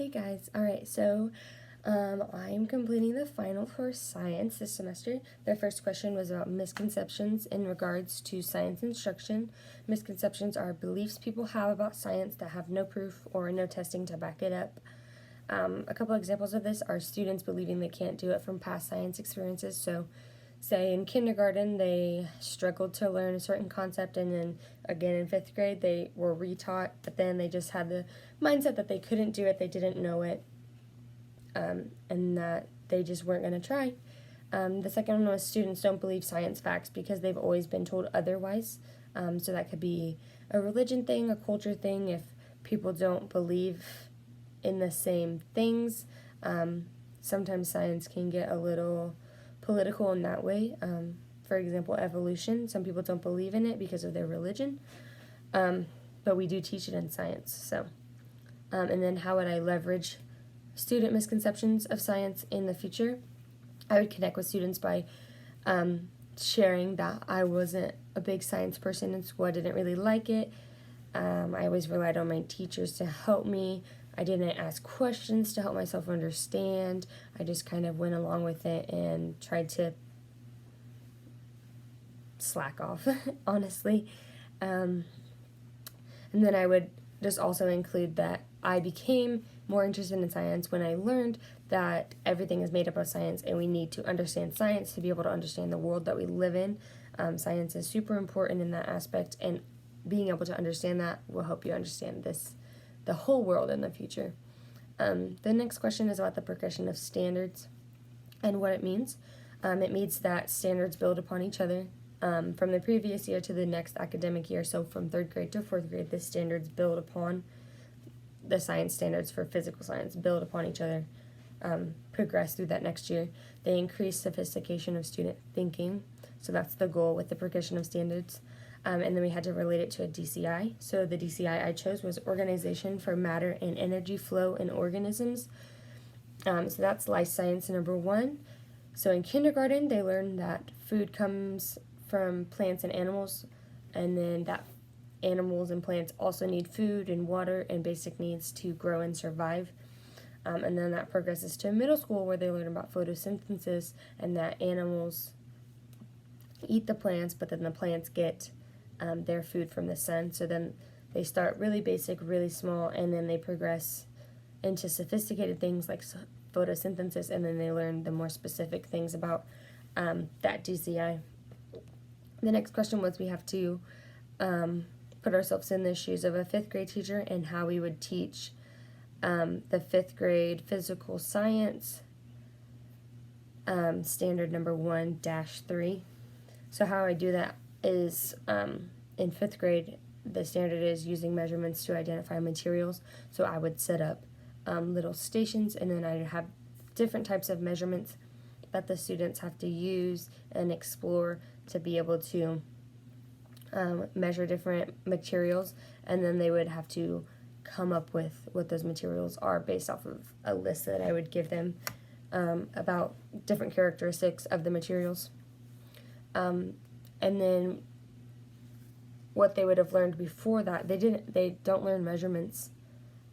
Hey guys, alright, so I'm completing the final for science this semester. The first question was about misconceptions in regards to science instruction. Misconceptions are beliefs people have about science that have no proof or no testing to back it up. A couple examples of this are students believing they can't do it from past science experiences. So say in kindergarten they struggled to learn a certain concept, and then again in 5th grade they were retaught, but then they just had the mindset that they couldn't do it, they didn't know it, and that they just weren't going to try. The second one was students don't believe science facts because they've always been told otherwise. So that could be a religion thing, a culture thing. If people don't believe in the same things, sometimes science can get a little political in that way. For example, evolution. Some people don't believe in it because of their religion, but we do teach it in science. So, and then how would I leverage student misconceptions of science in the future? I would connect with students by sharing that I wasn't a big science person in school. I didn't really like it. I always relied on my teachers to help me. I didn't ask questions to help myself understand. I just kind of went along with it and tried to slack off, honestly. And then I would just also include that I became more interested in science when I learned that everything is made up of science and we need to understand science to be able to understand the world that we live in. Science is super important in that aspect, and being able to understand that will help you understand the whole world in the future. The next question is about the progression of standards and what it means. It means that standards build upon each other from the previous year to the next academic year. So from 3rd grade to 4th grade, the standards build upon the science standards for physical science, build upon each other, progress through that next year. They increase sophistication of student thinking. So that's the goal with the progression of standards. And then we had to relate it to a DCI. So the DCI I chose was Organization for Matter and Energy Flow in Organisms. So that's life science number 1. So in kindergarten, they learned that food comes from plants and animals, and then that animals and plants also need food and water and basic needs to grow and survive. And then that progresses to middle school, where they learn about photosynthesis and that animals eat the plants, but then the plants get their food from the sun. So then they start really basic, really small, and then they progress into sophisticated things like photosynthesis, and then they learn the more specific things about that DCI. The next question was we have to put ourselves in the shoes of a 5th grade teacher and how we would teach the 5th grade physical science standard number 1-3. So how I do that is in 5th grade, the standard is using measurements to identify materials. So I would set up little stations, and then I'd have different types of measurements that the students have to use and explore to be able to measure different materials, and then they would have to come up with what those materials are based off of a list that I would give them about different characteristics of the materials. And then what they would have learned before that, they don't learn measurements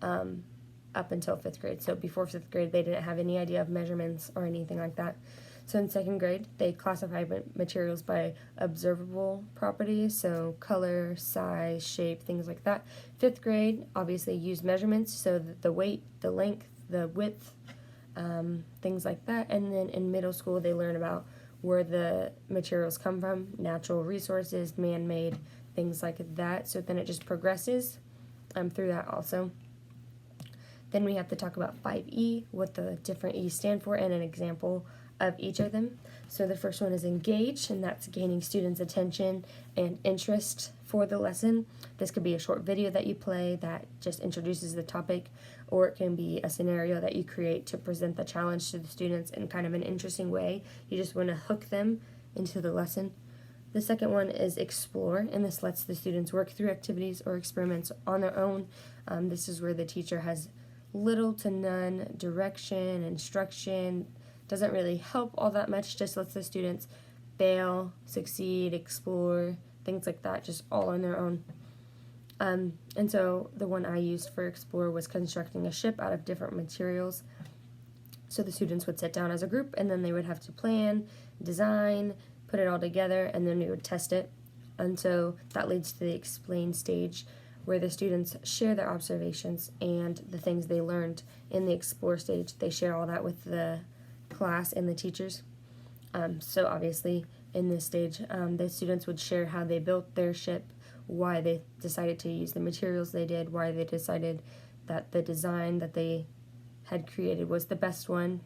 up until 5th grade. So before 5th grade, they didn't have any idea of measurements or anything like that. So in 2nd grade, they classify materials by observable properties, so color, size, shape, things like that. 5th grade obviously used measurements, so the weight, the length, the width, things like that. And then in middle school, they learn about where the materials come from, natural resources, man-made, things like that. So then it just progresses through that also. Then we have to talk about 5E, what the different E's stand for, and an example of each of them. So the first one is engage, and that's gaining students' attention and interest for the lesson. This could be a short video that you play that just introduces the topic, or it can be a scenario that you create to present the challenge to the students in kind of an interesting way. You just want to hook them into the lesson. The second one is explore, and this lets the students work through activities or experiments on their own. This is where the teacher has little to none direction, instruction, doesn't really help all that much, just lets the students fail, succeed, explore, things like that, just all on their own. And so the one I used for Explore was constructing a ship out of different materials. So the students would sit down as a group, and then they would have to plan, design, put it all together, and then we would test it. And so that leads to the Explain stage, where the students share their observations and the things they learned in the Explore stage. They share all that with the class and the teachers. So obviously in this stage, the students would share how they built their ship, why they decided to use the materials they did, why they decided that the design that they had created was the best one,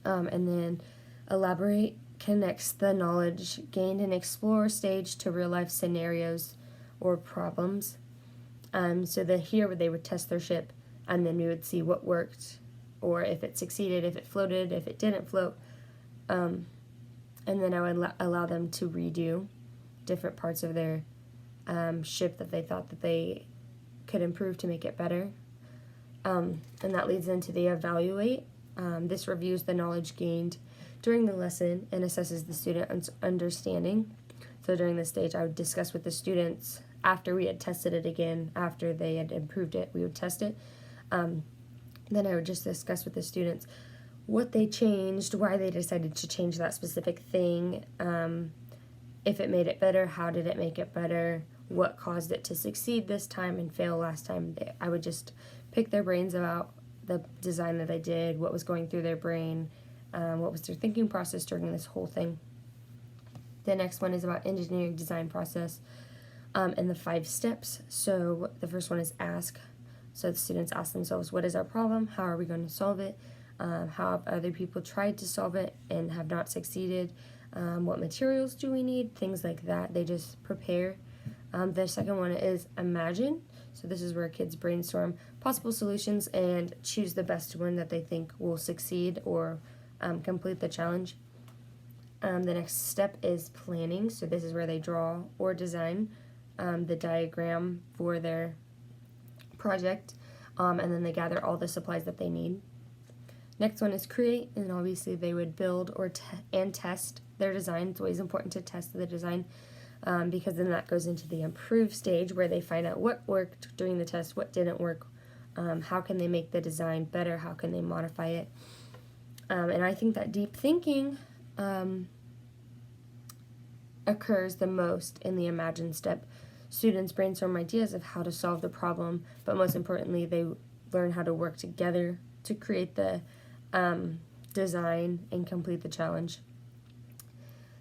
and then Elaborate connects the knowledge gained in Explore stage to real-life scenarios or problems. So here they would test their ship, and then we would see what worked, or if it succeeded, if it floated, if it didn't float, and then I would allow them to redo different parts of their ship that they thought that they could improve to make it better. And that leads into the Evaluate. This reviews the knowledge gained during the lesson and assesses the student's understanding. So during this stage, I would discuss with the students after we had tested it again, after they had improved it, we would test it. Then I would just discuss with the students what they changed, why they decided to change that specific thing, if it made it better, how did it make it better, what caused it to succeed this time and fail last time. I would just pick their brains about the design that I did, what was going through their brain, what was their thinking process during this whole thing. The next one is about engineering design process and the 5 steps. So the first one is ask. So the students ask themselves, what is our problem? How are we going to solve it? How have other people tried to solve it and have not succeeded? What materials do we need? Things like that. They just prepare. The second one is imagine. So this is where kids brainstorm possible solutions and choose the best one that they think will succeed or complete the challenge. The next step is planning. So this is where they draw or design the diagram for their project, and then they gather all the supplies that they need. Next one is create, and obviously they would build or and test their design. It's always important to test the design because then that goes into the improve stage where they find out what worked during the test, what didn't work, how can they make the design better, how can they modify it. And I think that deep thinking occurs the most in the imagine step. Students brainstorm ideas of how to solve the problem, but most importantly, they learn how to work together to create the design and complete the challenge.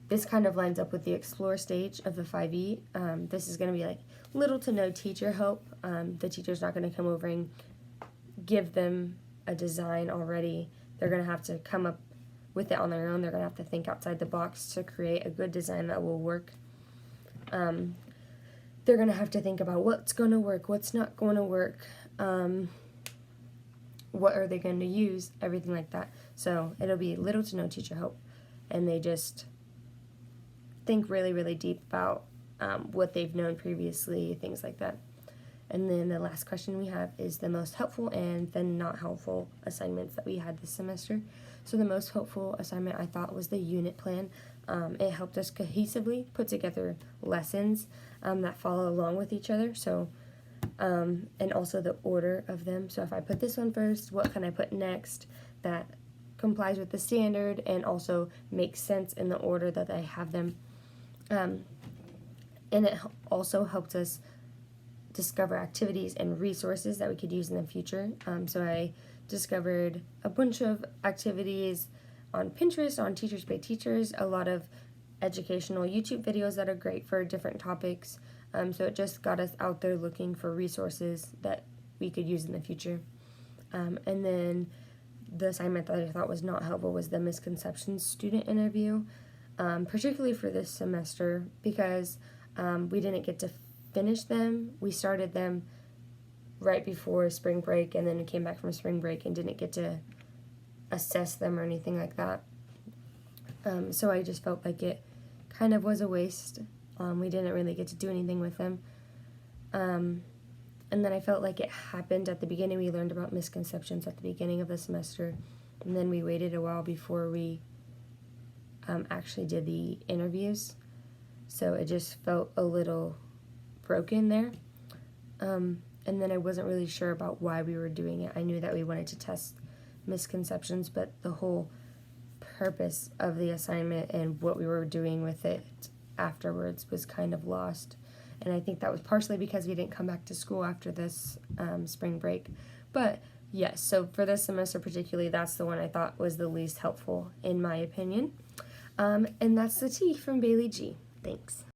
This kind of lines up with the explore stage of the 5E. This is going to be like little to no teacher help. The teacher's not going to come over and give them a design already. They're going to have to come up with it on their own. They're going to have to think outside the box to create a good design that will work. They're going to have to think about what's going to work, what's not going to work, what are they going to use, everything like that. So it'll be little to no teacher help, and they just think really, really deep about what they've known previously, things like that. And then the last question we have is the most helpful and the not helpful assignments that we had this semester. So the most helpful assignment I thought was the unit plan. It helped us cohesively put together lessons that follow along with each other. So, and also the order of them. So if I put this one first, what can I put next that complies with the standard and also makes sense in the order that I have them. And it also helped us discover activities and resources that we could use in the future. So I discovered a bunch of activities on Pinterest, on Teachers Pay Teachers, a lot of educational YouTube videos that are great for different topics. So it just got us out there looking for resources that we could use in the future. And then the assignment that I thought was not helpful was the misconceptions student interview, particularly for this semester because we didn't get to finish them. We started them right before spring break and then came back from spring break and didn't get to assess them or anything like that. So I just felt like it kind of was a waste. We didn't really get to do anything with them. And then I felt like it happened at the beginning. We learned about misconceptions at the beginning of the semester, and then we waited a while before we actually did the interviews. So it just felt a little broken there. And then I wasn't really sure about why we were doing it. I knew that we wanted to test misconceptions, but the whole purpose of the assignment and what we were doing with it afterwards was kind of lost. And I think that was partially because we didn't come back to school after this spring break. But yes, so for this semester particularly, that's the one I thought was the least helpful in my opinion. And that's the tea from Bailey G. Thanks.